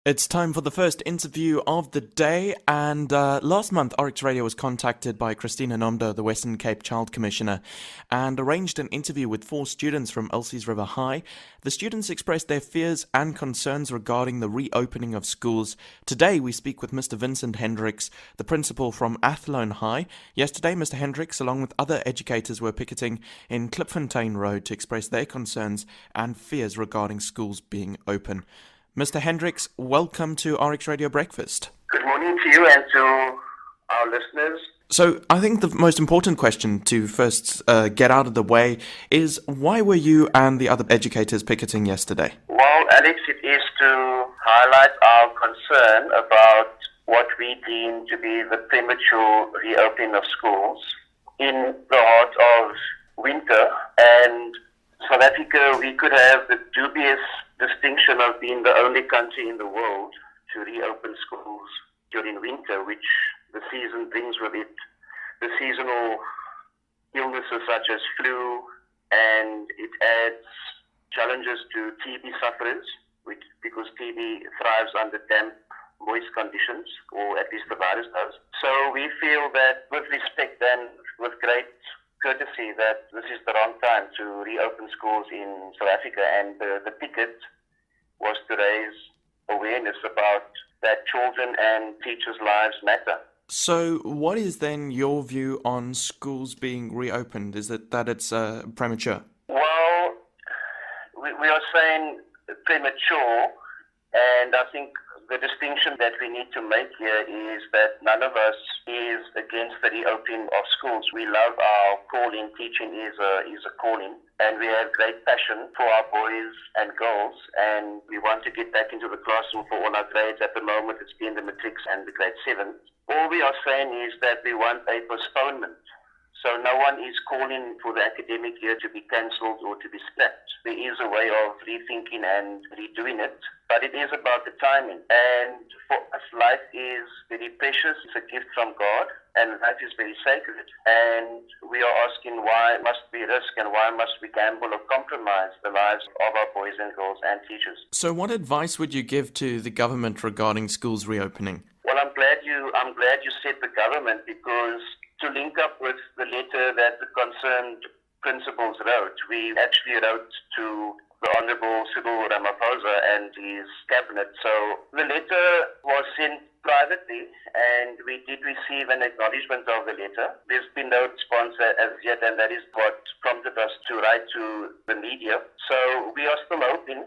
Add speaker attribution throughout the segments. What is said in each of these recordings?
Speaker 1: It's time for the first interview of the day, and last month RX Radio was contacted by Christina Nomdo, the Western Cape Child Commissioner, and arranged an interview with 4 students from Elsie's River High. The students expressed their fears and concerns regarding the reopening of schools. Today we speak with Mr. Vincent Hendricks, the principal from Athlone High. Yesterday Mr. Hendricks, along with other educators, were picketing in Klipfontein Road to express their concerns and fears regarding schools being open. Mr. Hendricks, welcome to RX Radio Breakfast.
Speaker 2: Good morning to you and to our listeners.
Speaker 1: So I think the most important question to first get out of the way is, why were you and the other educators picketing yesterday?
Speaker 2: Well, Alex, it is to highlight our concern about what we deem to be the premature reopening of schools in the heart of winter. And South Africa, we could have the dubious distinction of being the only country in the world to reopen schools during winter, which the season brings with it the seasonal illnesses such as flu, and it adds challenges to TB sufferers, because TB thrives under damp, moist conditions, or at least the virus does. So we feel that with respect and with great courtesy that this is the wrong time to reopen schools in South Africa, and the picket was to raise awareness about that children and teachers' lives matter.
Speaker 1: So what is then your view on schools being reopened? Is it that it's premature?
Speaker 2: Well, we are saying premature, and I think the distinction that we need to make here is that none of us is against the reopening of schools. We love our calling. Teaching is a calling, and we have great passion for our boys and girls, and we want to get back into the classroom for all our grades. At the moment, it's been the matrics and the grade 7. All we are saying is that we want a postponement. So no one is calling for the academic year to be cancelled or to be scrapped. There is a way of rethinking and redoing it, but it is about the timing. And for us, life is very precious. It's a gift from God, and life is very sacred. And we are asking, why must we risk and why must we gamble or compromise the lives of our boys and girls and teachers?
Speaker 1: So what advice would you give to the government regarding schools reopening?
Speaker 2: Well, I'm glad you said the government, because to link up with the letter that the concerned principals wrote, we actually wrote to the Honourable Cyril Ramaphosa and his cabinet. So the letter was sent privately, and we did receive an acknowledgement of the letter. There's been no response as yet, and that is what prompted us to write to the media. So we are still hoping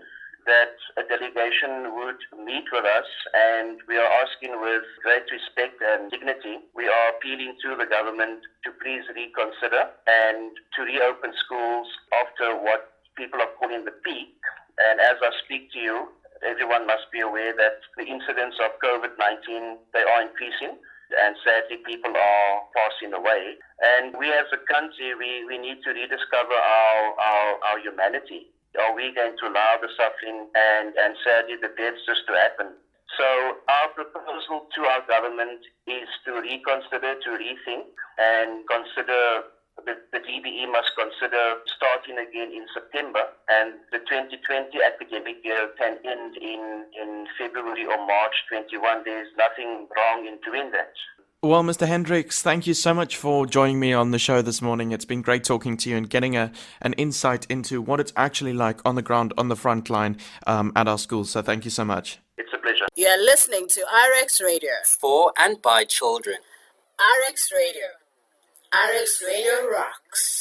Speaker 2: that a delegation would meet with us, and we are asking with great respect and dignity. We are appealing to the government to please reconsider and to reopen schools after what people are calling the peak. And as I speak to you, everyone must be aware that the incidents of COVID-19, they are increasing, and sadly people are passing away. And we as a country, we need to rediscover our humanity. Are we going to allow the suffering and sadly the deaths just to happen? So our proposal to our government is to reconsider, to rethink, and consider the DBE must consider starting again in September, and the 2020 academic year can end in February or March 21. There's nothing wrong in doing that.
Speaker 1: Well, Mr. Hendricks, thank you so much for joining me on the show this morning. It's been great talking to you and getting an insight into what it's actually like on the ground, on the front line at our schools. So thank you so much.
Speaker 2: It's a pleasure.
Speaker 3: You are listening to RX Radio.
Speaker 4: For and by children.
Speaker 3: RX Radio. RX Radio rocks.